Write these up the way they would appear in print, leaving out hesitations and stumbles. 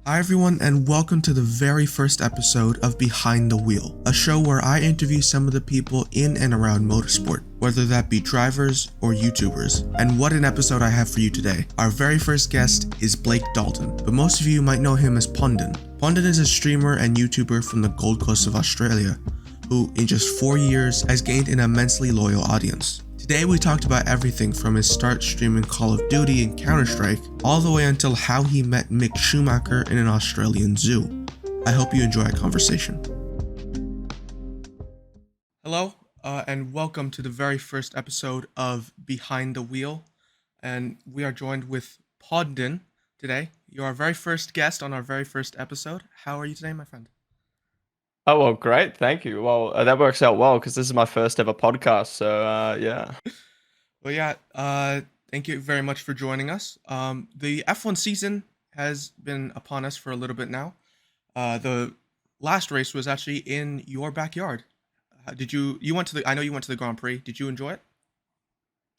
Hi everyone, and welcome to the very first episode of Behind the Wheel, a show where I interview some of the people in and around motorsport, whether that be drivers or YouTubers. And what an episode I have for you today. Our very first guest is Blake Dalton, but most of you might know him as Ponden. Ponden is a streamer and YouTuber from the Gold Coast of Australia, who in just 4 years has gained an immensely loyal audience. Today we talked about everything from his start streaming Call of Duty and Counter-Strike, all the way until how he met Mick Schumacher in an Australian zoo. I hope you enjoy our conversation. Hello, and welcome to the very first episode of Behind the Wheel. And we are joined with Podden today. You're our very first guest on our very first episode. How are you today, my friend? Oh, well, great. Thank you. Well, that works out well because this is my first ever podcast. So, yeah. Well, yeah, thank you very much for joining us. The F1 season has been upon us for a little bit now. The last race was actually in your backyard. You went to I know you went to the Grand Prix. Did you enjoy it?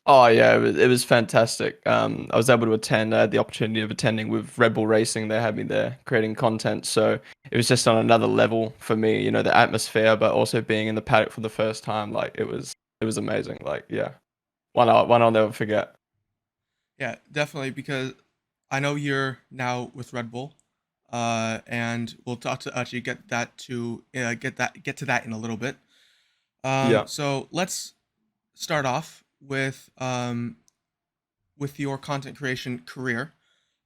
Oh, yeah. It was fantastic. I was able to attend. I had the opportunity of attending with Red Bull Racing. They had me there creating content. So it was just on another level for me, the atmosphere, but also being in the paddock for the first time. Like, it was amazing. Like, yeah. One I'll never forget. Yeah, definitely, because I know you're now with Red Bull, and we'll talk to actually get to that in a little bit. Yeah. So let's start off with your content creation career.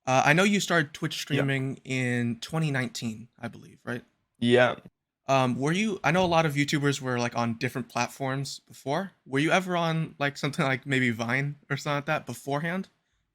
I know you started Twitch Yeah. streaming in 2019, I believe, right? Yeah. Were you? I know a lot of YouTubers were like on different platforms before. Were you ever on like something like maybe Vine or something like that beforehand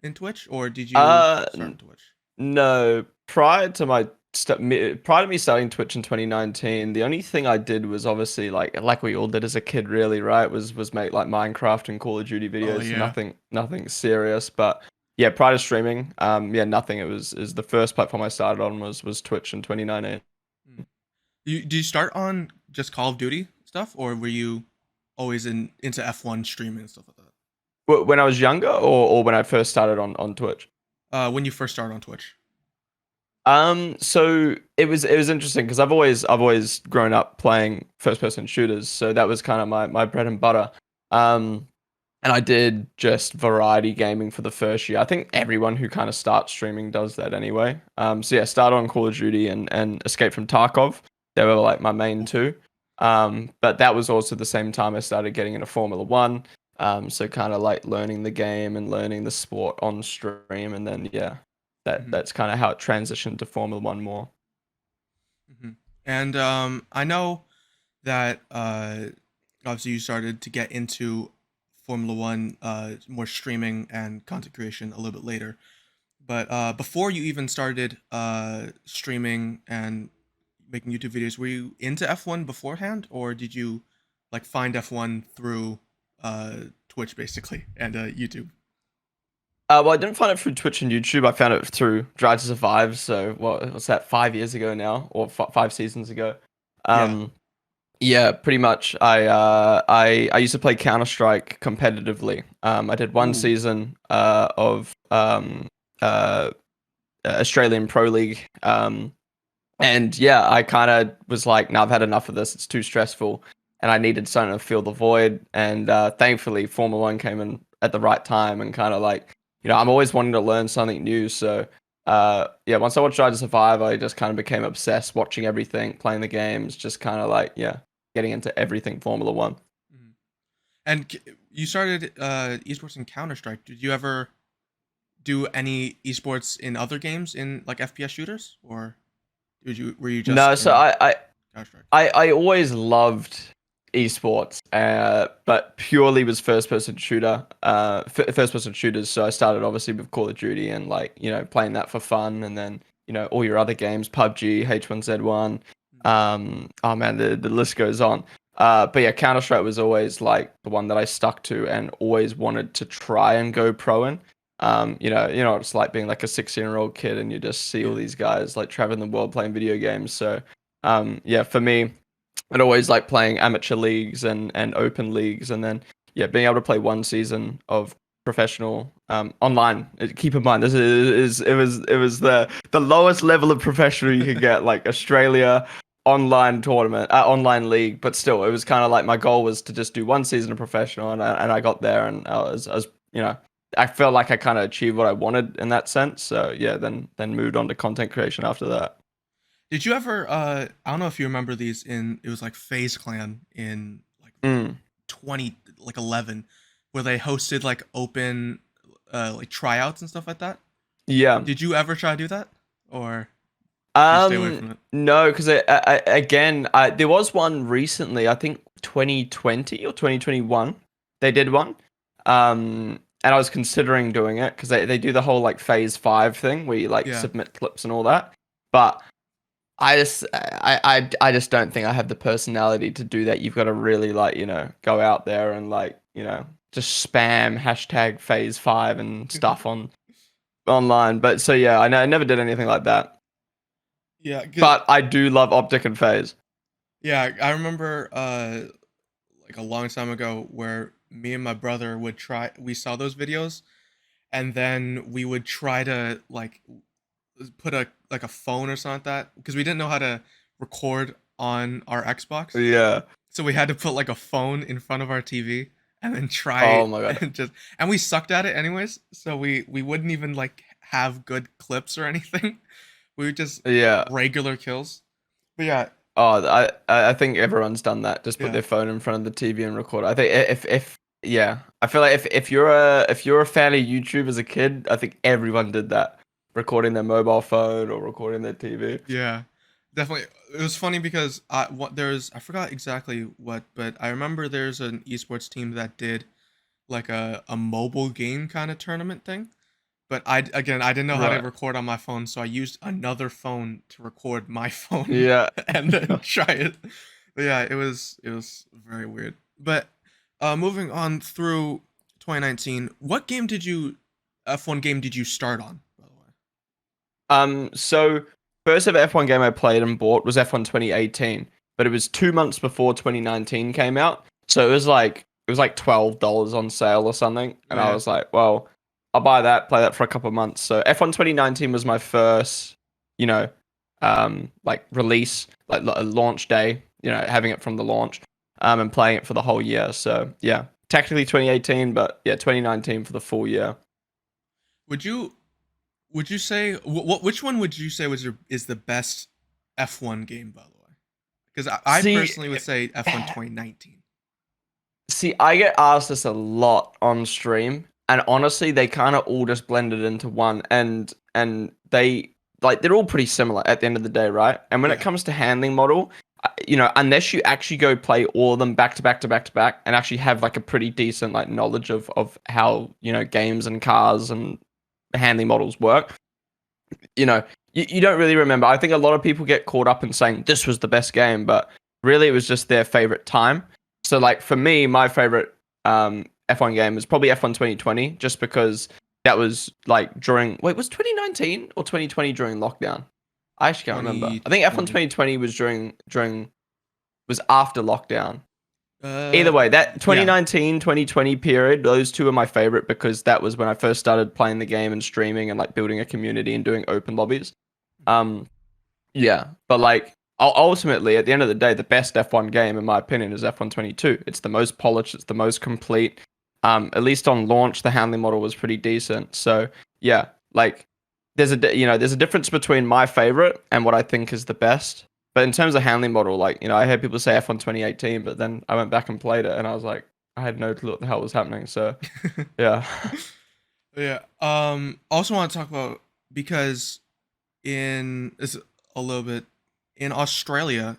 in Twitch, or did you Uh, start in Twitch? No, prior to me starting Twitch in 2019, the only thing I did was obviously like we all did as a kid, really, right? Was make like Minecraft and Call of Duty Oh videos, yeah. nothing serious. But yeah, prior to streaming, yeah, nothing. It was is the first platform I started on was Twitch in 2019. Hmm. Did you start on just Call of Duty stuff, or were you always into F1 streaming and stuff like that? When I was younger, or when I first started on Twitch. When you first started on Twitch. So it was interesting because I've always grown up playing first person shooters, so that was kind of my bread and butter. Um, and I did just variety gaming for the first year. I think everyone who kind of starts streaming does that anyway. So yeah, started on Call of Duty and Escape from Tarkov. They were like my main two. But that was also the same time I started getting into Formula One. So kind of like learning the game and learning the sport on stream, and then yeah, Hmm. that's kind of how it transitioned to Formula One more. Hmm. And I know that obviously you started to get into Formula One, more streaming and content creation a little bit later. But before you even started streaming and making YouTube videos, were you into F1 beforehand, or did you like find F1 through Twitch basically and YouTube? Well, I didn't find it through Twitch and YouTube. I found it through Drive to Survive. So what's that? 5 years ago now, or 5 seasons ago. Yeah. Um, Yeah, pretty much. I used to play Counter Strike competitively. I did one Ooh. season of uh, Australian Pro League. And yeah, I kind of was like, "No, I've had enough of this. It's too stressful," and I needed something to fill the void. And thankfully, Formula One came in at the right time, and kind of like, I'm always wanting to learn something new. So yeah, once I watched Drive to Survive, I just kind of became obsessed, watching everything, playing the games, just kind of like, yeah, getting into everything Formula One. Mhm. And you started esports in Counter Strike. Did you ever do any esports in other games in like FPS shooters, or were you just No, so in Counter Strike? I always loved esports, but purely was first person shooters. So I started obviously with Call of Duty and like playing that for fun, and then all your other games, PUBG, H1Z1. Oh man, the list goes on. But yeah, Counter Strike was always like the one that I stuck to and always wanted to try and go pro in. It's like being like a 16-year-old kid and you just see all Yeah. these guys like traveling the world playing video games. So yeah, for me, I'd always like playing amateur leagues and open leagues, and then yeah, being able to play one season of professional online. Keep in mind, this is it was the lowest level of professional you could get, like Australia online tournament, online league. But still, it was kind of like my goal was to just do one season of professional, and I got there, and I was I felt like I kind of achieved what I wanted in that sense. So yeah, then moved on to content creation after that. Did you ever? I don't know if you remember these. It was like Phase Clan in like Mm, 2011, where they hosted like open, like tryouts and stuff like that. yeah. Did you ever try to do that, or did you stay away from it? No, because again, there was one recently. I think 2020 or 2021. They did one. And I was considering doing it because they do the whole like phase 5 thing where you like Yeah. submit clips and all that. But I just don't think I have the personality to do that. You've got to really like, go out there and like, just spam hashtag phase 5 and stuff on online. But so yeah, I never did anything like that. Yeah, But I do love Optic and Phase. yeah, I remember like a long time ago where me and my brother would try we saw those videos and then we would try to like put a phone or something like that because we didn't know how to record on our Xbox. Yeah. So we had to put like a phone in front of our TV and then try Oh my god. and we sucked at it anyways, so we wouldn't even like have good clips or anything. We would just Yeah. regular kills. But yeah, Oh, I think everyone's done that. Just put yeah. their phone in front of the TV and record. I think if yeah, I feel like if you're a fan of YouTube as a kid, I think everyone did that, recording their mobile phone or recording their TV. Yeah, definitely. It was funny because I forgot exactly what, but I remember there's an esports team that did like a mobile game kind of tournament thing. But I didn't know how to Right. record on my phone, so I used another phone to record my phone Yeah. and then try it. But yeah, it was very weird. But moving on through 2019, what game did you F1 game did you start on, by the way? So first ever F1 game I played and bought was F1 2018, but it was 2 months before 2019 came out. So it was like $12 on sale or something, Oh and I yeah. was like, well, I'll buy that, play that for a couple of months. So F1 2019 was my first, you know, like release, like a launch day, having it from the launch, and playing it for the whole year. So yeah, technically 2018, but yeah, 2019 for the full year. Would you would you say which one would you say is the best F1 game, by the way? Because I See, personally would say F1 2019. See, I get asked this a lot on stream, and honestly, they kind of all just blended into one, and they like they're all pretty similar at the end of the day, right? And when it Yeah. comes to handling model, unless you actually go play all of them back to back to back to back, and actually have like a pretty decent like knowledge of how games and cars and handling models work, you don't really remember. I think a lot of people get caught up in saying this was the best game, but really it was just their favorite time. So like for me, my favorite F1 game is probably F1 2020, just because that was like during was 2019 or 2020 during lockdown? I actually can't remember. I think F1 2020. 2020 was during was after lockdown. Uh Either way, that yeah. 2019 2020 period, those two are my favorite because that was when I first started playing the game and streaming and like building a community and doing open lobbies. Um, yeah, but like ultimately, at the end of the day, the best F1 game, in my opinion, is F1 22. It's the most polished, it's the most complete. At least on launch, the handling model was pretty decent. So yeah, like there's a difference between my favorite and what I think is the best. But in terms of handling model, like I heard people say F1 2018, but then I went back and played it, and I was like, I had no clue what the hell was happening. So yeah, Yeah. Also want to talk about because in is a little bit in Australia,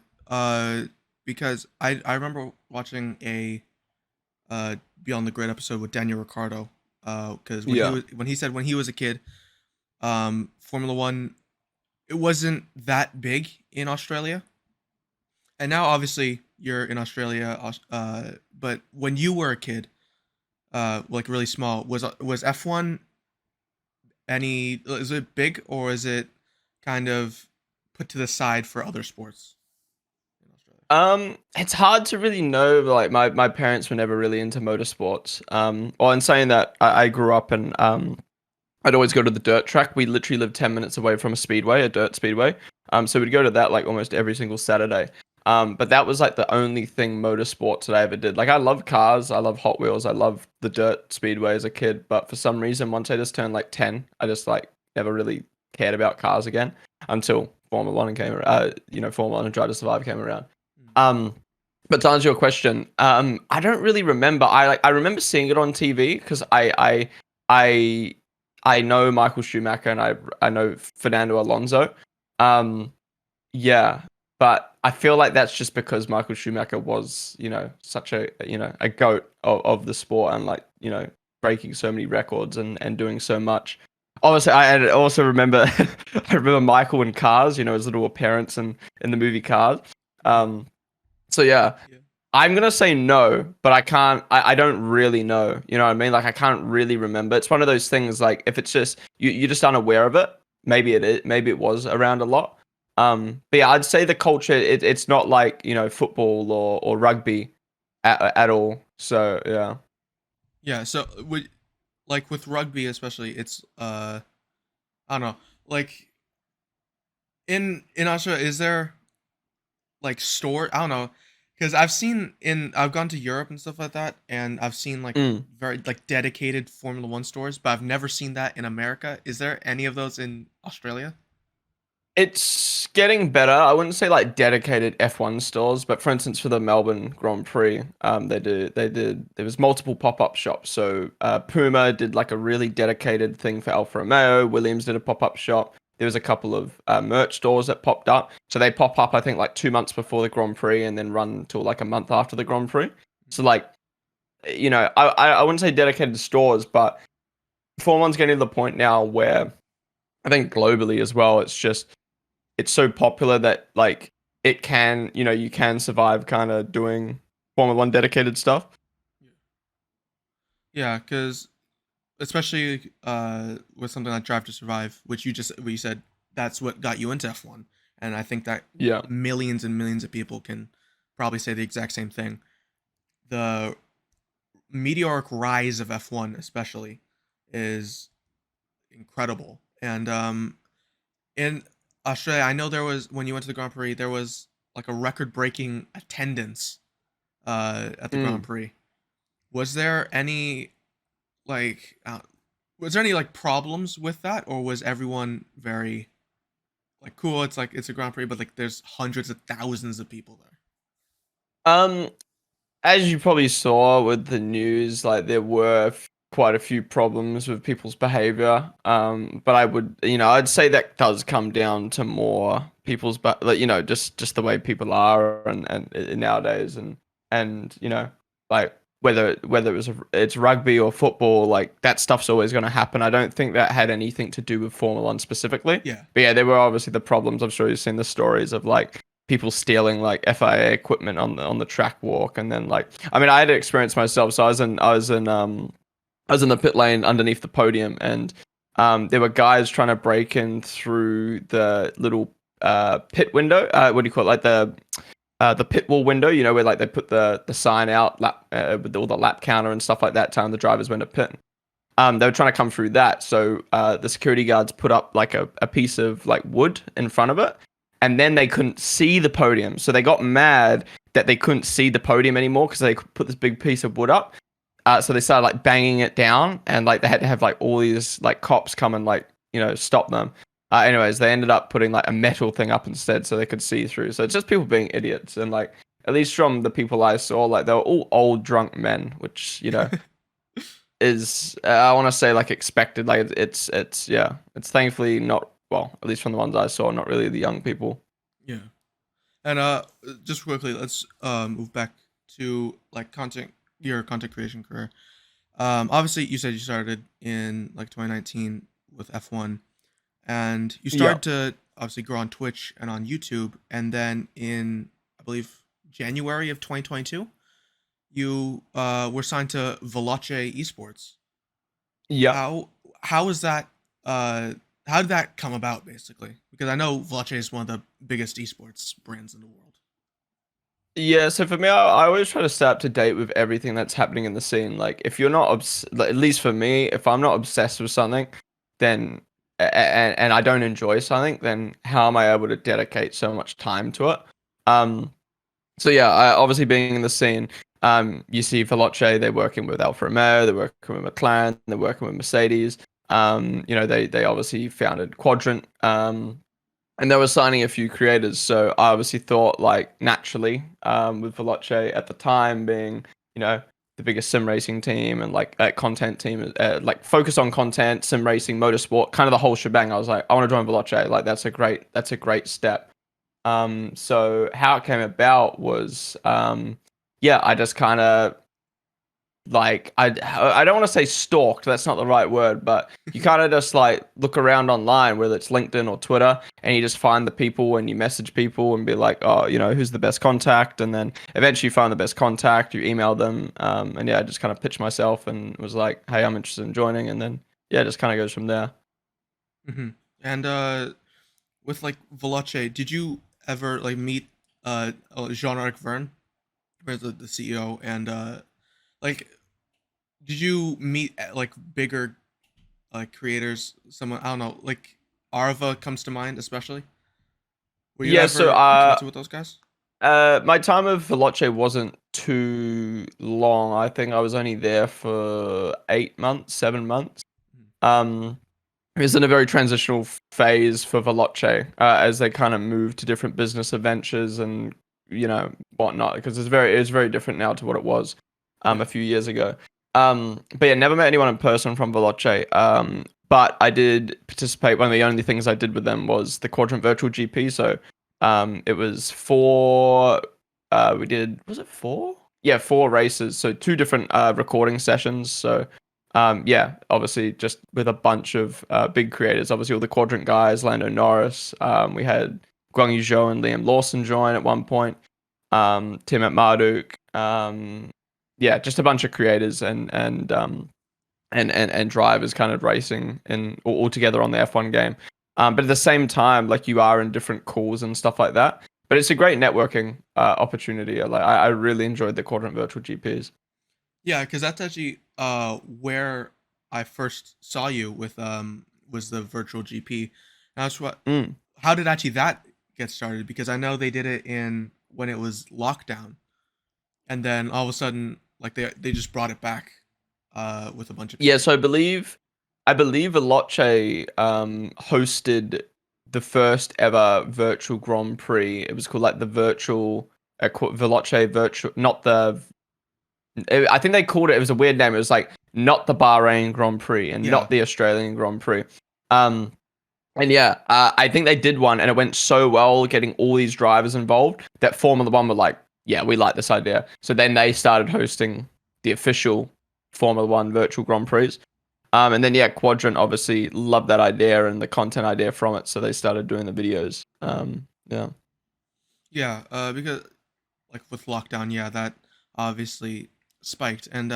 because I remember watching a Beyond the Grid episode with Daniel Ricciardo, because yeah, when he said when he was a kid, Formula One it wasn't that big in Australia, and now obviously you're in Australia, but when you were a kid, like really small, was F1 any is it big or is it kind of put to the side for other sports in Australia? It's hard to really know. Like my parents were never really into motorsports. Well, in saying that, I grew up and I'd always go to the dirt track. We literally lived 10 minutes away from a speedway, a dirt speedway. So we'd go to that like almost every single Saturday. But that was like the only thing motorsports that I ever did. Like I love cars, I love Hot Wheels, I love the dirt speedway as a kid. But for some reason, once I just turned like 10, I just like never really cared about cars again until Formula One came, Formula One and Drive to Survive came around. Um, but to answer your question, I don't really remember. I remember seeing it on TV because I I know Michael Schumacher and I know Fernando Alonso. Um, yeah, but I feel like that's just because Michael Schumacher was, such a goat of the sport and like, breaking so many records and doing so much. Obviously, I also remember I remember Michael in Cars, his little appearance in the movie Cars. Um, so yeah, Yeah. I'm gonna say no, but I can't. I don't really know. You know what I mean? Like I can't really remember. It's one of those things. Like if it's just you're just unaware of it. Maybe it is. Maybe it was around a lot. But yeah, I'd say the culture. It's not like football or rugby at all. So yeah. Yeah, so like with rugby especially, it's I don't know, like in Australia, is there like store? I don't know, because I've gone to Europe and stuff like that, and I've seen like Mm. very like dedicated Formula One stores, but I've never seen that in America. Is there any of those in Australia? It's getting better. I wouldn't say like dedicated F1 stores, but for instance, for the Melbourne Grand Prix, there was multiple pop-up shops. So Puma did like a really dedicated thing for Alfa Romeo. Williams did a pop-up shop. There was a couple of merch stores that popped up. So they pop up, I think, like 2 months before the Grand Prix, and then run till like a month after the Grand Prix. So like, I wouldn't say dedicated stores, but Formula One's getting to the point now where I think globally as well, it's so popular that like you can survive kind of doing Formula One dedicated stuff. Yeah, because especially with something like Drive to Survive, which you said that's what got you into F1, and I think that Yeah. millions and millions of people can probably say the exact same thing. The meteoric rise of F1 especially is incredible. And in Australia, I know there was, when you went to the Grand Prix, there was like a record-breaking attendance at the Grand Mm. Prix. Was there any like was there any like problems with that, or was everyone very like cool? It's like it's a Grand Prix, but like there's hundreds of thousands of people there. Um, as you probably saw with the news, like there were quite a few problems with people's behavior. But I'd say that does come down to more people's, but like, just the way people are and nowadays and like whether it's rugby or football, like that stuff's always going to happen. I don't think that had anything to do with Formula One specifically. Yeah. But yeah, there were obviously the problems. I'm sure you've seen the stories of like people stealing like FIA equipment on the track walk, and then like I mean I had experience myself. So I was in the pit lane underneath the podium, and there were guys trying to break in through the little pit window. What do you call it? Like the pit wall window, where like they put the sign out with all the lap counter and stuff like that, telling the drivers when to pit. They were trying to come through that, so the security guards put up like a piece of like wood in front of it, and then they couldn't see the podium, so they got mad that they couldn't see the podium anymore because they put this big piece of wood up. So they started like banging it down, and like they had to have like all these like cops come and like stop them. Anyways, they ended up putting like a metal thing up instead so they could see through. So it's just people being idiots, and like at least from the people I saw, like they were all old drunk men, which is I want to say like expected. Like it's thankfully not, well, at least from the ones I saw, not really the young people. Yeah. And just quickly, let's move back to like your content creation career. Obviously you said you started in like 2019 with F1, and you Yeah. started to obviously grow on Twitch and on YouTube, and then in I believe January of 2022, you were signed to Veloce Esports. Yep. How is that uh how did that come about basically? Because I know Veloce is one of the biggest esports brands in the world. Yeah, so for me, I always try to stay up to date with everything that's happening in the scene. Like, if you're not, like, at least for me, if I'm not obsessed with something, then and I don't enjoy something, then how am I able to dedicate so much time to it? Um, so yeah, obviously being in the scene, you see Veloce, they're working with Alfa Romeo, they're working with McLaren, they're working with Mercedes. They obviously founded Quadrant. And they were signing a few creators, so I obviously thought like naturally, with Veloce at the time being, you know, the biggest sim racing team and like content team, like focus on content, sim racing, motorsport, kind of the whole shebang. I was like, I want to join Veloce. Like that's a great step. So how it came about was, yeah, I just kind of like I don't want to say stalked, that's not the right word, but you kind of just like look around online, whether it's LinkedIn or Twitter, and you just find the people and you message people and be like, oh, who's the best contact, and then eventually you find the best contact, you email them, and yeah, I just kind of pitched myself and was like, hey, I'm interested in joining, and then yeah, it just kind of goes from there. Hmm. And with like Veloce, did you ever like meet Jean-Marc Verne, or the CEO, and like did you meet like bigger like creators? Someone I don't know, like Arva comes to mind, especially. Were you Yeah, so ever connected with those guys? my time of Veloce wasn't too long. I think I was only there for 8 months, 7 months. Um, it was in a very transitional phase for Veloce, as they kind of moved to different business adventures and whatnot. Because it's very different now to what it was Yeah. a few years ago. But yeah, never met anyone in person from Veloce. But I did participate. One of the only things I did with them was the Quadrant Virtual GP. So it was four. We did, was it four? Yeah, four races. So two different recording sessions. So yeah, obviously just with a bunch of big creators. Obviously all the Quadrant guys, Lando Norris. We had Guang Yuzhou and Liam Lawson join at one point. Tim at Marduk. Yeah, just a bunch of creators and drivers kind of racing and all together on the F1 game. But at the same time, like you are in different calls and stuff like that. But it's a great networking opportunity. I really enjoyed the Quadrant Virtual GPs. Yeah, because that's actually where I first saw you with was the virtual GP. And that's what. Mm. How did actually that get started? Because I know they did it in when it was lockdown, and then all of a sudden, like they just brought it back, with a bunch of Yeah, people. so I believe Veloce hosted the first ever virtual Grand Prix. It was called like the virtual Veloce virtual, not the. I think they called it. It was a weird name. It was like not the Bahrain Grand Prix and Yeah, not the Australian Grand Prix. Um, and yeah, I think they did one, and it went so well, getting all these drivers involved that Formula One were like, "Yeah, we like this idea." So then they started hosting the official Formula One virtual Grand Prix. And then yeah, Quadrant obviously loved that idea and the content idea from it, so they started doing the videos. Yeah. yeah. Because like with lockdown, yeah, that obviously spiked. And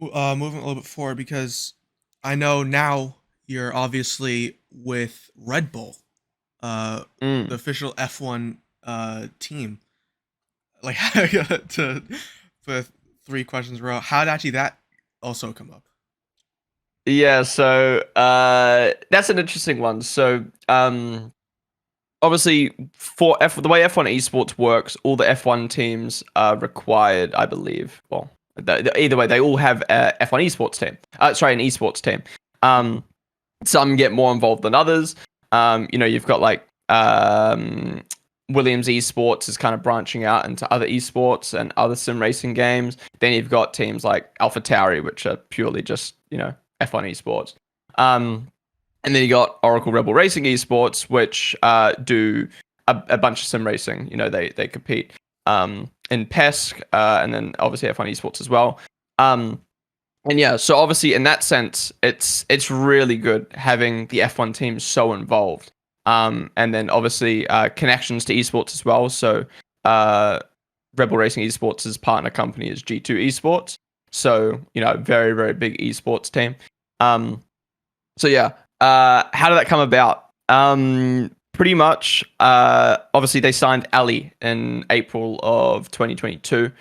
moving a little bit forward, because I know now you're obviously with Red Bull, the Mm. official F1 team. Like to for three questions in a row, how did actually that also come up? Yeah, so that's an interesting one. So obviously the way F1 esports works, all the F1 teams are required, I believe. Well, either way, they all have a F1 esports team. Sorry, an esports team. Um, some get more involved than others. You've got like Williams Esports is kind of branching out into other esports and other sim racing games. Then you've got teams like AlphaTauri, which are purely just F1 esports. Um, and then you got Oracle Rebel Racing Esports, which do a bunch of sim racing. They compete in PESC, and then obviously F1 Esports as well. And yeah, so obviously in that sense, it's really good having the F1 team so involved. And then obviously connections to esports as well. So uh, Rebel Racing Esports' partner company is G2 Esports. So very very big esports team. Um, so yeah, how did that come about? Pretty much. Obviously, they signed Ali in April of 2022.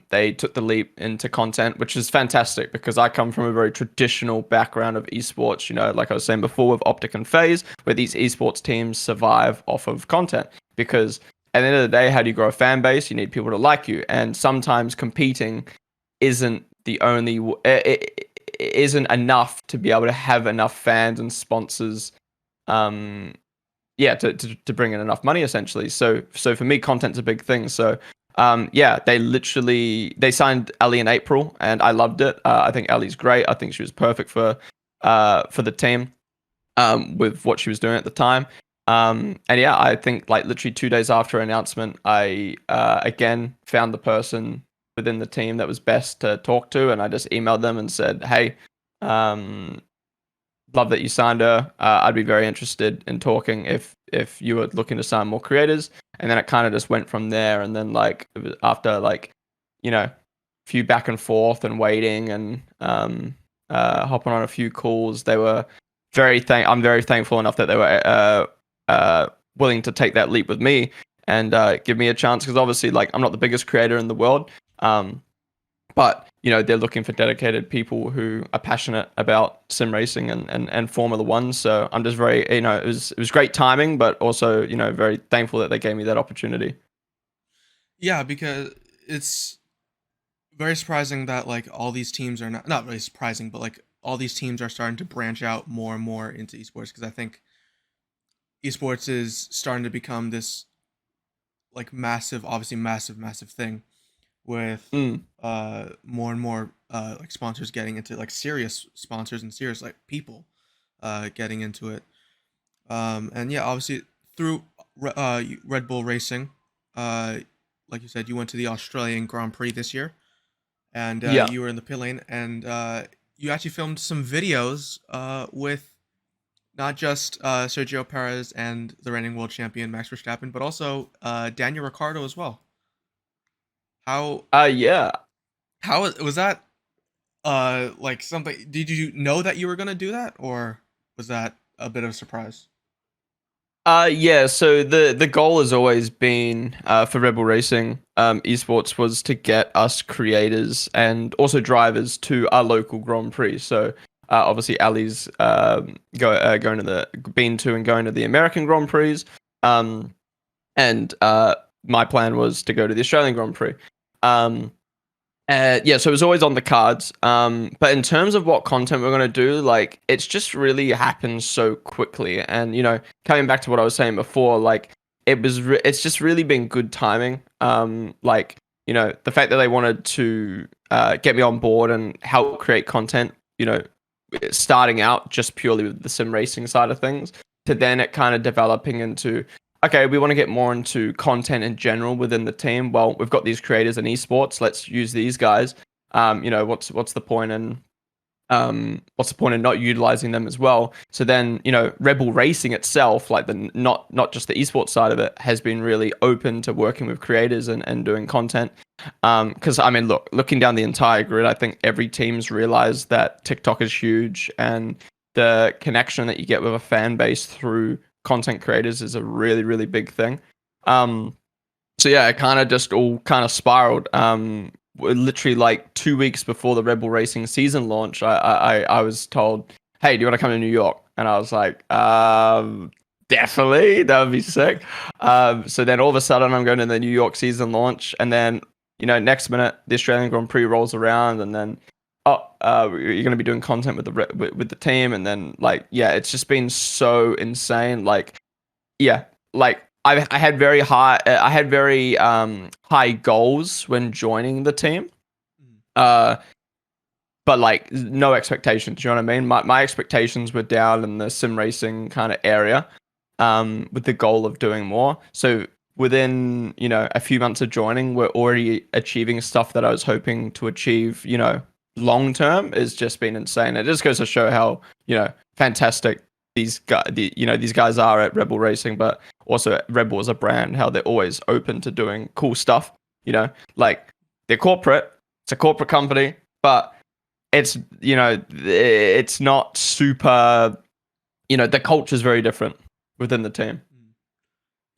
They took the leap into content, which is fantastic because I come from a very traditional background of esports. You know, like I was saying before with Optic and FaZe, where these esports teams survive off of content. Because at the end of the day, how do you grow a fan base? You need people to like you, and sometimes competing isn't the only. It isn't enough to be able to have enough fans and sponsors. Yeah, to bring in enough money essentially. So for me, content's a big thing. So yeah, they signed Ellie in April, and I loved it. I think Ellie's great. I think she was perfect for the team with what she was doing at the time. And yeah, I think like literally 2 days after her announcement, I again found the person within the team that was best to talk to, and I just emailed them and said, hey, love that you signed her. I'd be very interested in talking if you were looking to sign more creators. And then it kind of just went from there. And then like after like, you know, a few back and forth and waiting and hopping on a few calls, they were I'm very thankful enough that they were willing to take that leap with me and give me a chance, because obviously like I'm not the biggest creator in the world. But you know, they're looking for dedicated people who are passionate about sim racing and Formula One. So I'm just very, you know, it was great timing, but also, you know, very thankful that they gave me that opportunity. Yeah, because it's very surprising that like all these teams are not really surprising, but like all these teams are starting to branch out more and more into esports, because I think esports is starting to become this like massive, obviously massive thing with Mm, more and more like sponsors getting into, like serious sponsors and serious like people getting into it. And yeah, obviously through Red Bull Racing, uh, like you said, you went to the Australian Grand Prix this year, and yeah. you were in the pit lane, and you actually filmed some videos with not just Sergio Perez and the reigning world champion Max Verstappen, but also Daniel Ricciardo as well. How Yeah. was that? Like something? Did you know that you were gonna do that, or was that a bit of a surprise? Yeah, so the goal has always been for Rebel Racing Esports was to get us creators and also drivers to our local Grand Prix. So obviously Ali's going to the been to and going to the American Grand Prix, um, and my plan was to go to the Australian Grand Prix. Um, yeah, so it was always on the cards. But in terms of what content we're gonna do, like it's just really happened so quickly. And you know, coming back to what I was saying before, like it's just really been good timing. Like you know, the fact that they wanted to get me on board and help create content. You know, starting out just purely with the sim racing side of things, to then it kind of developing into, okay, we want to get more into content in general within the team. Well, we've got these creators in esports. Let's use these guys. You know, what's the point in what's the point in not utilizing them as well? So then, you know, Rebel Racing itself, like the not just the esports side of it, has been really open to working with creators and doing content. Because I mean, looking down the entire grid, I think every team's realized that TikTok is huge, and the connection that you get with a fan base through content creators is a really, really big thing. So yeah, it kind of just all kind of spiraled. Literally like 2 weeks before the Rebel Racing season launch, I was told, "Hey, do you want to come to New York?" And I was like, "Definitely, that would be sick." So then all of a sudden, I'm going to the New York season launch, and then you know, next minute the Australian Grand Prix rolls around, and then you're going to be doing content with with the team, and then like yeah, it's just been so insane. Like yeah, like I had very high goals when joining the team. Mm. Uh, but like no expectations. You know what I mean? My expectations were down in the sim racing kind of area, with the goal of doing more. So within you know a few months of joining, we're already achieving stuff that I was hoping to achieve. You know, long term has just been insane. It just goes to show how you know fantastic these guys are at Rebel Racing, but also Rebel as a brand, how they're always open to doing cool stuff. You know, like they're corporate. It's a corporate company, but it's you know it's not super. You know, the culture is very different within the team.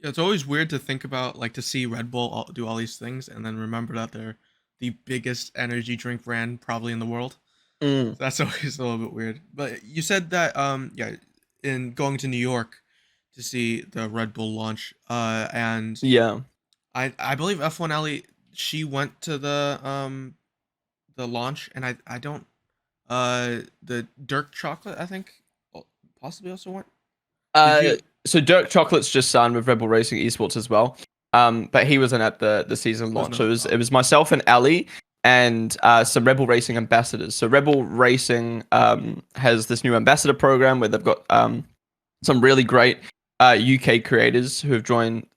Yeah, it's always weird to think about, like, to see Red Bull do all these things, and then remember that they're the biggest energy drink brand probably in the world. Mm, So that's always a little bit weird. But you said that, yeah, in going to New York to see the Red Bull launch, and yeah. I believe F1 Ellie, she went to the launch, and I don't the Dirk Chocolate, I think, possibly also went. Did Uh, you? so Dirk Chocolate's just signed with Rebel Racing Esports as well. But he wasn't at the season Was launch. So not. it was myself and Ali and some Rebel Racing ambassadors. So Rebel Racing has this new ambassador program where they've got some really great UK creators who have joined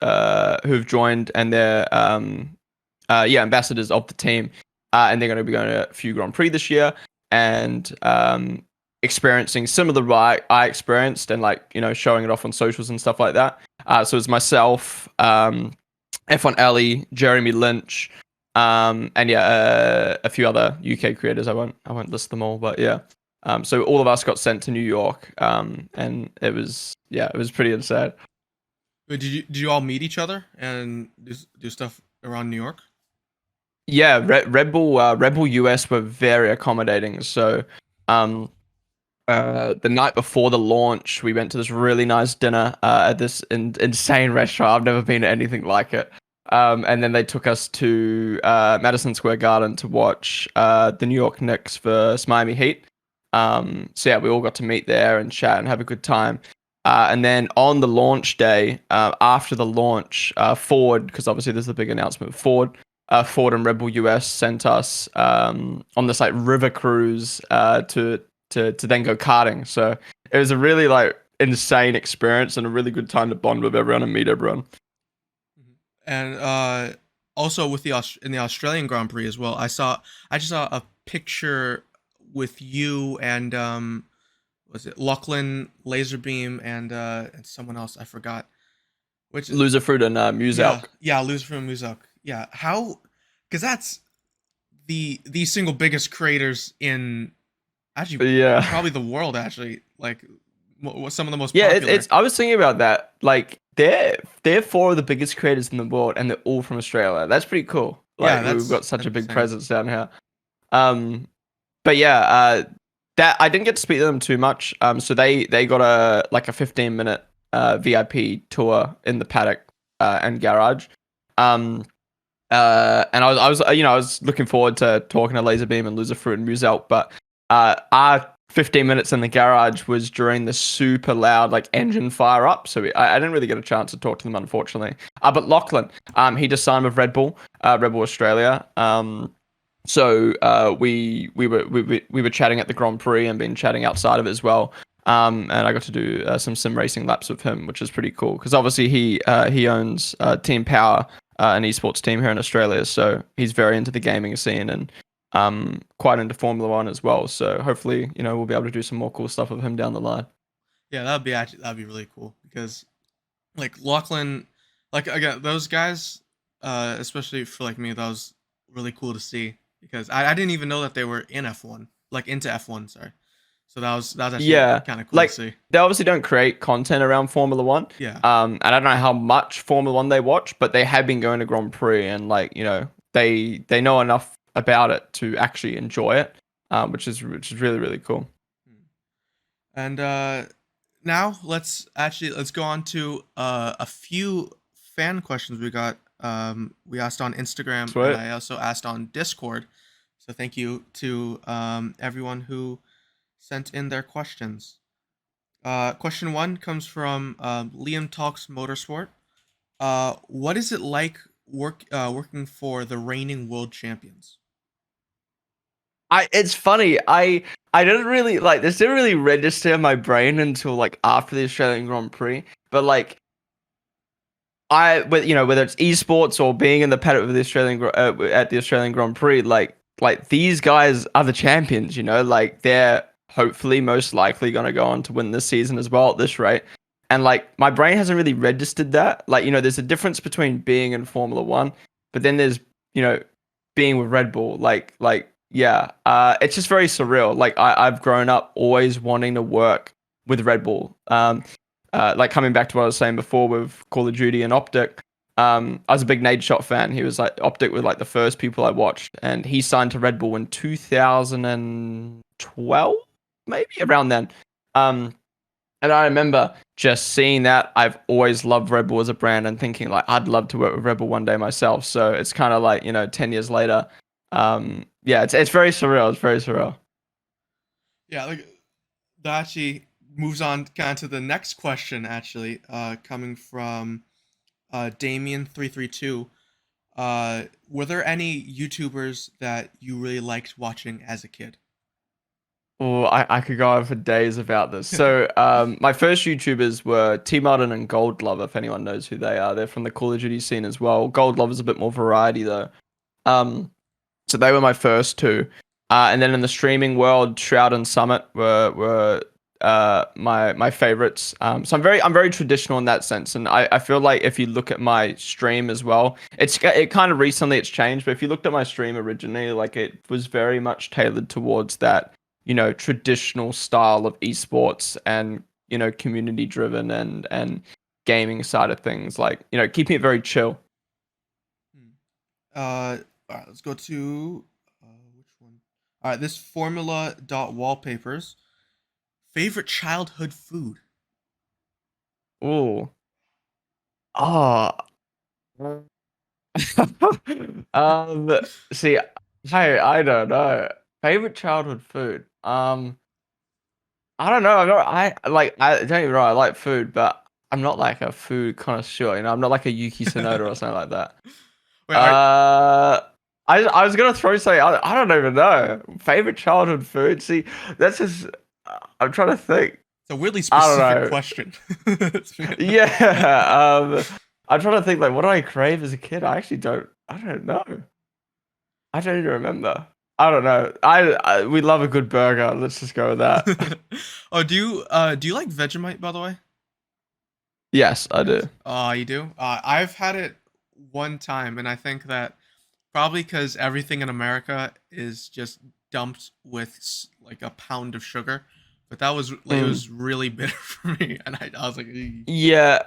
and they're ambassadors of the team. And they're going to be going to a few Grand Prix this year and experiencing some of the ride I experienced and like showing it off on socials and stuff like that. So it's myself, F1 Ellie, Jeremy Lynch, and a few other UK creators. I won't list them all, but yeah. So all of us got sent to New York, and it was pretty insane. Wait, did you all meet each other and do stuff around New York? Yeah, Rebel US were very accommodating. So, um, the night before the launch, we went to this really nice dinner at this insane restaurant. I've never been to anything like it. And then they took us to Madison Square Garden to watch the New York Knicks versus Miami Heat. So yeah, we all got to meet there and chat and have a good time. And then on the launch day, after the launch, Ford, because obviously there's the big announcement, Ford and Rebel US sent us on this like river cruise to then go karting. So it was a really like insane experience and a really good time to bond with everyone and meet everyone. Mhm. And also with in the Australian Grand Prix as well, I just saw a picture with you and was it Lachlan Laserbeam and someone else I forgot. Which Loser Fruit and Muse yeah, Elk. yeah, lose from Muzak. Yeah, how? Because that's the single biggest creators in actually Yeah. probably the world, actually, like some of the most Yeah, popular. I was thinking about that. Like they're four of the biggest creators in the world and they're all from Australia. That's pretty cool. Yeah, Like we've got such that's a big insane. presence down here. Um but yeah, that I didn't get to speak to them too much. So they got a 15-minute VIP tour in the paddock and garage. Um and I was looking forward to talking to Laserbeam and Loser Fruit and Muselt, but our 15 minutes in the garage was during the super loud like engine fire up, so I didn't really get a chance to talk to them unfortunately. But Lachlan, he just signed with Red Bull, Red Bull Australia. So we were chatting at the Grand Prix and been chatting outside of it as well. And I got to do some sim racing laps with him, which is pretty cool because obviously he owns Team Power, an esports team here in Australia. So he's very into the gaming scene and quite into Formula One as well. So hopefully, we'll be able to do some more cool stuff with him down the line. Yeah, that'd be really cool because like Lachlan, like again those guys, especially for like me, that was really cool to see because I didn't even know that they were in F1, like into F1. Sorry, so that was actually Yeah, kind of cool to like see. they obviously don't create content around Formula One. Yeah, And I don't know how much Formula One they watch, but they have been going to Grand Prix and like they know enough about it to actually enjoy it, which is really really cool. and now let's go on to a few fan questions we got. We asked on Instagram and Sweet. I also asked on Discord. So thank you to everyone who sent in their questions. Question one comes from Liam Talks Motorsport. What is it like working for the reigning world champions? It's funny. I didn't really like this. Didn't really register in my brain until like after the Australian Grand Prix. But like whether it's esports or being in the paddock of the at the Australian Grand Prix, like these guys are the champions. Like they're hopefully most likely gonna go on to win this season as well at this rate. And like my brain hasn't really registered that. Like there's a difference between being in Formula One, but then there's you know being with Red Bull. Like yeah, it's just very surreal. Like I've grown up always wanting to work with Red Bull. like coming back to what I was saying before with Call of Duty and Optic. I was a big Nade Shot fan. He was like Optic were like the first people I watched, and he signed to Red Bull in 2012, maybe around then. And I remember just seeing that. I've always loved Red Bull as a brand and thinking like I'd love to work with Red Bull one day myself. So it's kind of like 10 years later. Yeah, it's very surreal. It's very surreal. Yeah, like that actually moves on kind of to the next question. Actually, coming from Damien332. Were there any YouTubers that you really liked watching as a kid? Oh, I could go on for days about this. So, my first YouTubers were T Martin and Gold Love, if anyone knows who they are. They're from the Call of Duty scene as well. Gold Love is a bit more variety though. Um, so they were my first two. And then in the streaming world, Shroud and Summit were my favorites. So I'm very traditional in that sense, and I feel like if you look at my stream as well, it kind of recently it's changed, but if you looked at my stream originally, like it was very much tailored towards that traditional style of esports and community driven and gaming side of things, like keeping it very chill. All right, let's go to which one? All right, this Formula dot wallpapers. Favorite childhood food? Ooh. Oh. um See, I don't know. Favorite childhood food. I don't know. I don't even know. I like food, but I'm not like a food connoisseur. I'm not like a Yuki Tsunoda or something like that. Wait, Uh, I was gonna throw something. I don't even know. Favorite childhood food. See, that's just. I'm trying to think. it's a weirdly I don't specific know. question. Yeah. I'm trying to think. Like, what did I crave as a kid? I actually don't. I don't know. I don't even remember. I don't know. We love a good burger. Let's just go with that. Oh, do you like Vegemite, by the way? Yes, I do. Oh, you do? I've had it one time, and I think that probably because everything in America is just dumped with like a pound of sugar, but that was like it Mm. was really bitter for me, and I was like, "Eey." Yeah,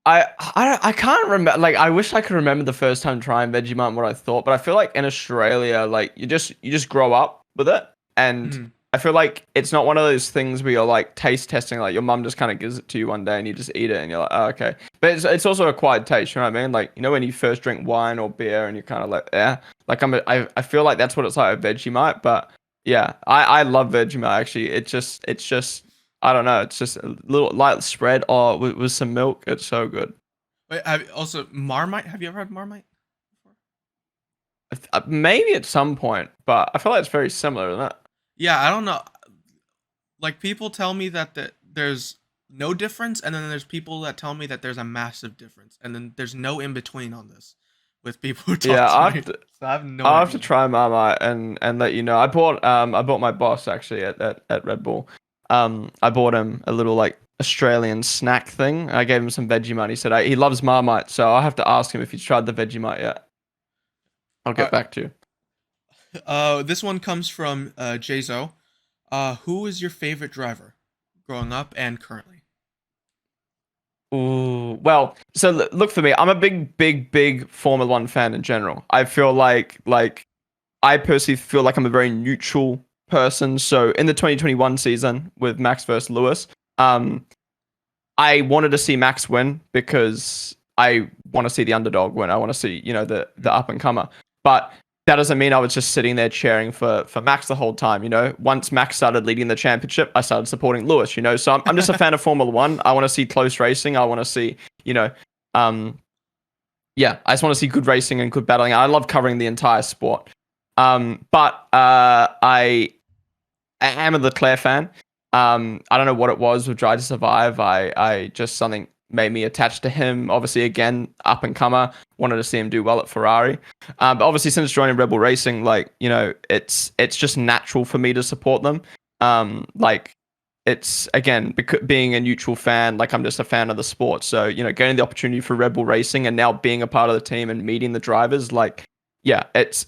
I can't remember. Like, I wish I could remember the first time trying Vegemite and what I thought, but I feel like in Australia, like you just grow up with it, and Mhm. I feel like it's not one of those things where you're like taste testing. Like your mum just kind of gives it to you one day, and you just eat it, and you're like, oh, okay. But it's also a acquired taste. You know what I mean? Like when you first drink wine or beer, and you're kind of like, yeah. Like I feel like that's what it's like with Vegemite, but yeah, I love Vegemite actually. It's just I don't know. It's just a little light spread or with some milk. It's so good. Wait, also Marmite. Have you ever had Marmite before? Maybe at some point, but I feel like it's very similar, isn't it? Yeah, I don't know. Like people tell me that there's no difference, and then there's people that tell me that there's a massive difference, and then there's no in between on this with people who talk Yeah, to me. So I have no I'll have to idea. try Marmite and let you know. I bought my boss actually at Red Bull. I bought him a little like Australian snack thing. I gave him some Vegemite. He said he loves Marmite, so I'll have to ask him if he's tried the Vegemite yet. I'll Uh, get back to you. this one comes from Jazo. Who is your favorite driver, growing up and currently? Ooh, well, so look for me. I'm a big Formula One fan in general. I feel like I personally feel like I'm a very neutral person. So in the 2021 season with Max versus Lewis, um, I wanted to see Max win because I want to see the underdog win. I want to see, the up and comer. But that doesn't mean I was just sitting there cheering for Max the whole time. Once Max started leading the championship, I started supporting Lewis. So I'm just a fan of Formula One. I want to see close racing. I want to see, um, yeah, I just want to see good racing and good battling. I love covering the entire sport. But I am a Leclerc fan. I don't know what it was with Drive to Survive. I just something made me attached to him. Obviously, again, up and comer. Wanted to see him do well at Ferrari. But obviously, since joining Rebel Racing, like it's just natural for me to support them. Like it's again being a neutral fan. Like I'm just a fan of the sport. So getting the opportunity for Rebel Racing and now being a part of the team and meeting the drivers, like yeah, it's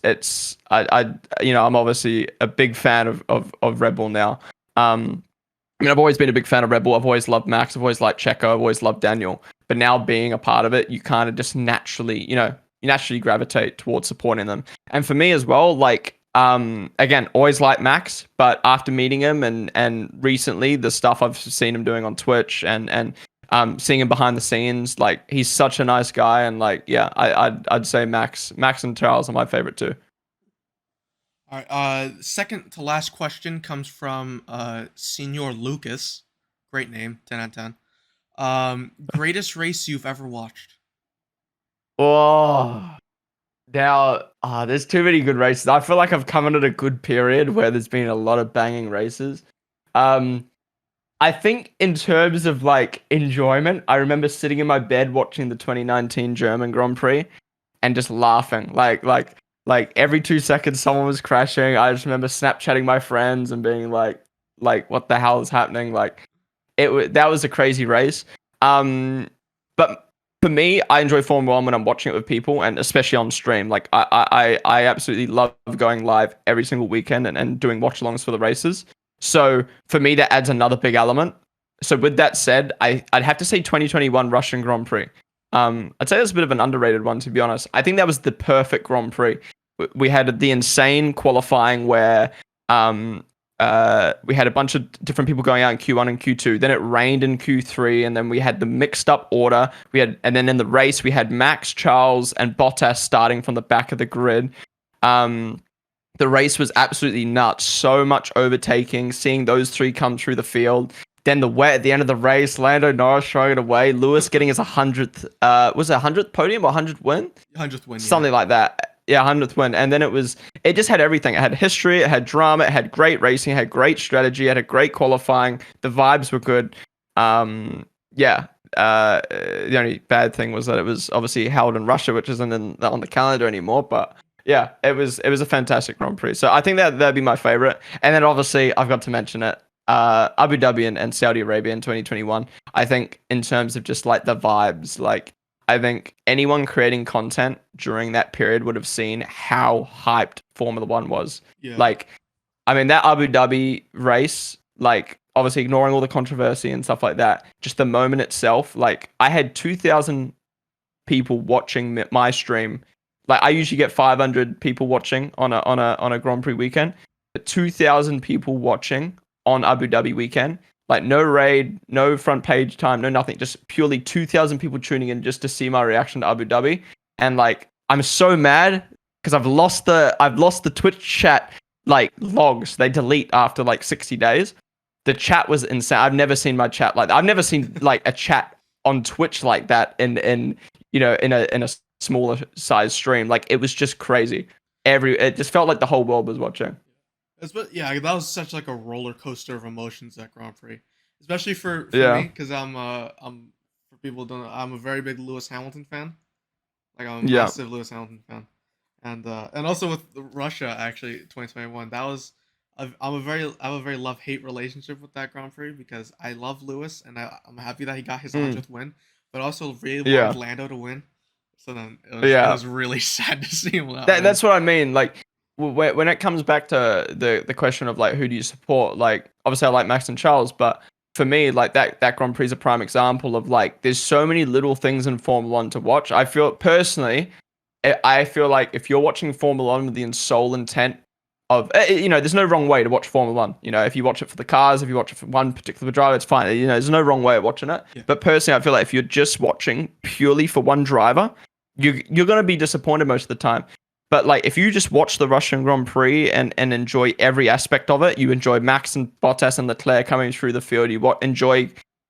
I'm obviously a big fan of Red Bull now. Um, I mean, I've always been a big fan of Red Bull. I've always loved Max. I've always liked Checo. I've always loved Daniel. But now being a part of it, you kind of just naturally, you naturally gravitate towards supporting them. And for me as well, like, again, always liked Max, but after meeting him and recently the stuff I've seen him doing on Twitch and seeing him behind the scenes, like he's such a nice guy. And like, yeah, I'd say Max and Charles are my favorite too. All right. Second to last question comes from Senor Lucas. Great name. 10 out of 10. Greatest race you've ever watched? Oh, now, there's too many good races. I feel like I've come in at a good period where there's been a lot of banging races. Um, I think in terms of like enjoyment, I remember sitting in my bed watching the 2019 German Grand Prix and just laughing. Like every 2 seconds someone was crashing. I just remember Snapchatting my friends and being like what the hell is happening? Like that was a crazy race. But for me, I enjoy Formula One when I'm watching it with people, and especially on stream. Like I absolutely love going live every single weekend and doing watch-alongs for the races. So for me, that adds another big element. So with that said, I'd have to say 2021 Russian Grand Prix. I'd say that's a bit of an underrated one, to be honest. I think that was the perfect Grand Prix. We had the insane qualifying where we had a bunch of different people going out in Q1 and Q2. Then it rained in Q3, and then we had the mixed up order. And then in the race we had Max, Charles, and Bottas starting from the back of the grid. The race was absolutely nuts. So much overtaking, seeing those three come through the field. Then the wet at the end of the race, Lando Norris throwing it away. Lewis getting his 100th, was it 100th podium or 100th win? 100th win. Something like that. Yeah, 100th win. And then it just had everything. It had history, it had drama, it had great racing, it had great strategy, it had a great qualifying. The vibes were good. Yeah. The only bad thing was that it was obviously held in Russia, which isn't on the calendar anymore. But yeah, it was a fantastic Grand Prix. So I think that'd be my favorite. And then obviously I've got to mention it. Abu Dhabi and Saudi Arabia in 2021. I think in terms of just like the vibes, like I think anyone creating content during that period would have seen how hyped Formula One was. Yeah. Like, I mean, that Abu Dhabi race, like obviously ignoring all the controversy and stuff like that, just the moment itself, like I had 2,000 people watching my stream. Like I usually get 500 people watching on a Grand Prix weekend, but 2,000 people watching on Abu Dhabi weekend. Like no raid, no front page time, no nothing. Just purely 2,000 people tuning in just to see my reaction to Abu Dhabi. And like I'm so mad because I've lost the Twitch chat like logs. They delete after like 60 days. The chat was insane. I've never seen my chat like that. I've never seen like a chat on Twitch like that in a smaller size stream. Like it was just crazy. It just felt like the whole world was watching. Yeah, that was such like a roller coaster of emotions at Grand Prix, especially for Yeah. me because I'm for people who don't know, I'm a very big Lewis Hamilton fan. Like I'm a Yeah. massive Lewis Hamilton fan, and also with Russia actually 2021 that was I have a very love hate relationship with that Grand Prix because I love Lewis and I'm happy that he got his 100th win, but also really Yeah. wanted Lando to win. So then it Yeah. was really sad to see him not win. That's what I mean. Like when it comes back to the question of like who do you support? Like obviously I like Max and Charles, but for me like that Grand Prix is a prime example of like there's so many little things in Formula One to watch. I feel personally, I feel like if you're watching Formula One with the sole intent of there's no wrong way to watch Formula One. If you watch it for the cars, if you watch it for one particular driver, it's fine. There's no wrong way of watching it. Yeah. But personally, I feel like if you're just watching purely for one driver, you're gonna be disappointed most of the time. But like if you just watch the Russian Grand Prix and enjoy every aspect of it, you enjoy Max and Bottas and Leclerc coming through the field. You enjoy,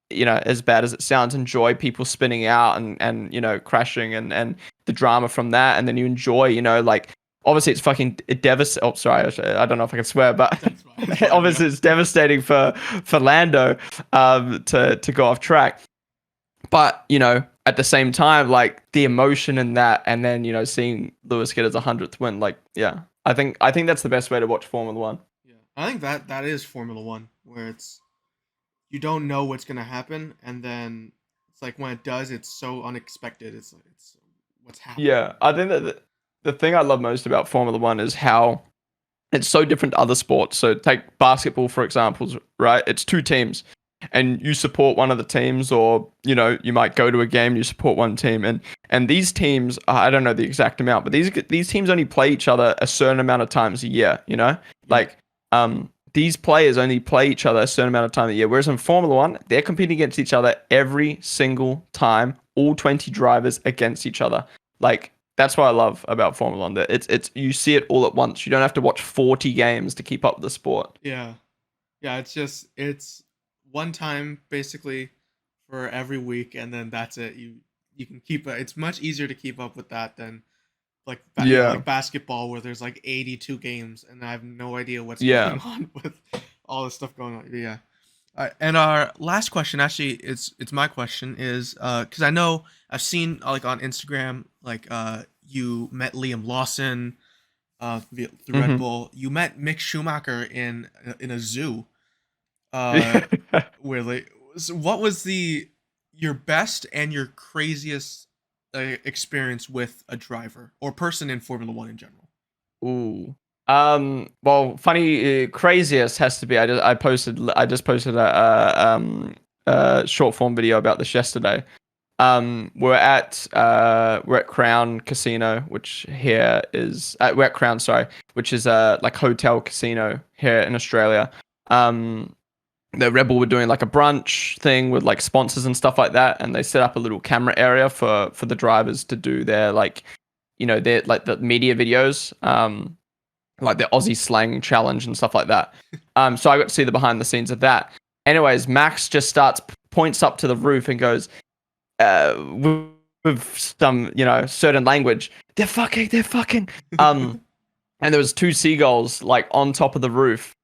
as bad as it sounds, enjoy people spinning out and crashing and the drama from that, and then you enjoy, like obviously it's fucking devastating. Oh, sorry, I don't know if I can swear, but fine, obviously it's devastating for Lando to go off track. But at the same time, like the emotion in that, and then seeing Lewis get his 100th win, like yeah, I think that's the best way to watch Formula One. Yeah, I think that is Formula One, where you don't know what's gonna happen, and then it's like when it does, it's so unexpected. It's what's happening. Yeah, I think that the thing I love most about Formula One is how It's so different to other sports. So take basketball, for example, right? It's two teams and you support one of the teams, or, you know, you might go to a game, you support one team. And these teams, I don't know the exact amount, but these teams only play each other a certain amount of times a year, you know? Like, these players only play each other a certain amount of time a year. Whereas in Formula One, they're competing against each other every single time, all 20 drivers against each other. Like, that's what I love about Formula One. That it's you see it all at once. You don't have to watch 40 games to keep up with the sport. Yeah. It's one time basically for every week, and then that's it. You can keep it. It's much easier to keep up with that than like like basketball, where there's like 82 games and I have no idea what's going on with all this stuff going on. Yeah. And our last question, actually, it's my question, is because I know I've seen like on Instagram, like you met Liam Lawson through Red Bull. You met Mick Schumacher in a zoo. Where like, so what was your best and your craziest experience with a driver or person in Formula One in general? Ooh. Well, funny, craziest has to be. I just posted a short form video about this yesterday. We're at Crown Casino, which here is we're at Crown, sorry, which is like hotel casino here in Australia. The Red Bull were doing like a brunch thing with like sponsors and stuff like that, and they set up a little camera area for the drivers to do their like, you know, their like the media videos, like the Aussie slang challenge and stuff like that. So I got to see the behind the scenes of that. Anyways, Max just points up to the roof and goes, with some, you know, certain language, they're fucking. And there was two seagulls like on top of the roof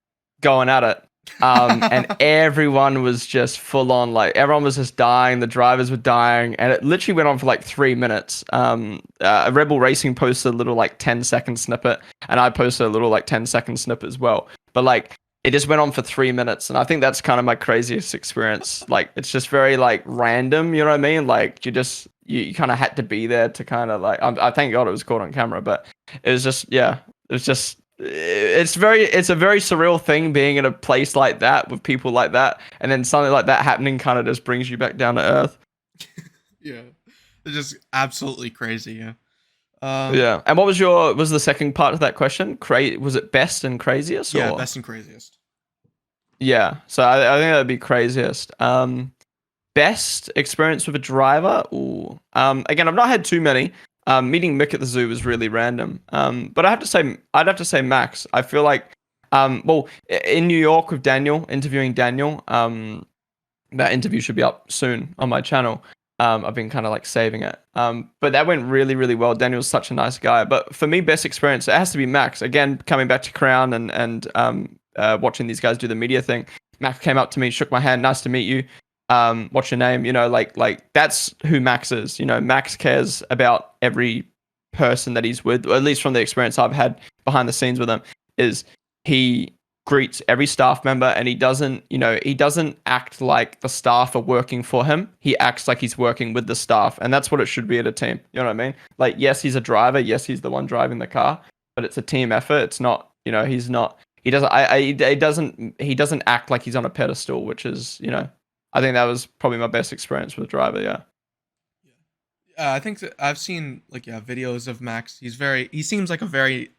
going at it. And everyone was just full on, like everyone was just dying. The drivers were dying, and it literally went on for like 3 minutes. Red Bull Racing posted a little like 10-second snippet, and I posted a little like 10-second snippet as well. But like it just went on for 3 minutes, and I think that's kind of my craziest experience. Like it's just very like random, you know what I mean? Like you kind of had to be there to kind of like. I thank God it was caught on camera, but it was just it's a very surreal thing being in a place like that with people like that, and then something like that happening kind of just brings you back down to earth. Yeah, it's just absolutely crazy. Yeah. Yeah. And what was the second part of that question? Was it best and craziest? Yeah, or? Best and craziest. Yeah. So I think that'd be craziest. Best experience with a driver. Ooh. Again, I've not had too many. Meeting Mick at the zoo was really random. But I'd have to say Max. I feel like, well, in New York with Daniel, interviewing Daniel, that interview should be up soon on my channel. I've been kind of like saving it. But that went really, really well. Daniel's such a nice guy. But for me, best experience, it has to be Max. Again, coming back to Crown and watching these guys do the media thing. Max came up to me, shook my hand, nice to meet you. What's your name? You know, like that's who Max is. You know, Max cares about every person that he's with, or at least from the experience I've had behind the scenes with him, is he greets every staff member, and he doesn't act like the staff are working for him. He acts like he's working with the staff, and that's what it should be at a team. You know what I mean? Like, yes, he's a driver. Yes, he's the one driving the car, but it's a team effort. It's not, you know, he doesn't act like he's on a pedestal, which is, you know, I think that was probably my best experience with a driver. Yeah. I think I've seen videos of Max. He seems like a very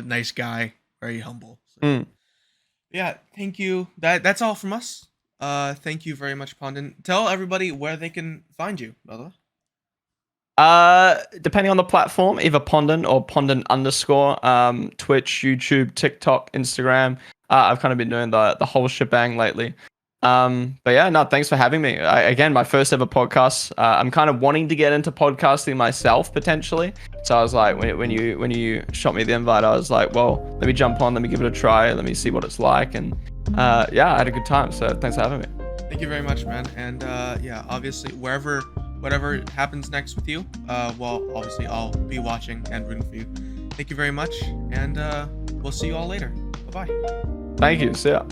nice guy, very humble. So. Yeah, thank you. That's all from us. Thank you very much, Ponden. Tell everybody where they can find you, brother. Depending on the platform, either Ponden or Ponden_, Twitch, YouTube, TikTok, Instagram. I've kind of been doing the whole shebang lately. But yeah, no, thanks for having me. Again, my first ever podcast. I'm kind of wanting to get into podcasting myself potentially. So I was like, when you shot me the invite, I was like, well, let me jump on, let me give it a try, let me see what it's like, and yeah, I had a good time. So thanks for having me. Thank you very much, man. And yeah, obviously, whatever happens next with you, well, obviously, I'll be watching and rooting for you. Thank you very much, and we'll see you all later. Bye bye. Thank you. See ya.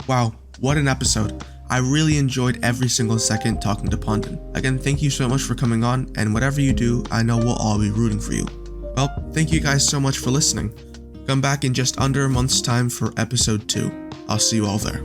Wow. What an episode. I really enjoyed every single second talking to Ponden. Again, thank you so much for coming on, and whatever you do, I know we'll all be rooting for you. Well, thank you guys so much for listening. Come back in just under a month's time for episode 2. I'll see you all there.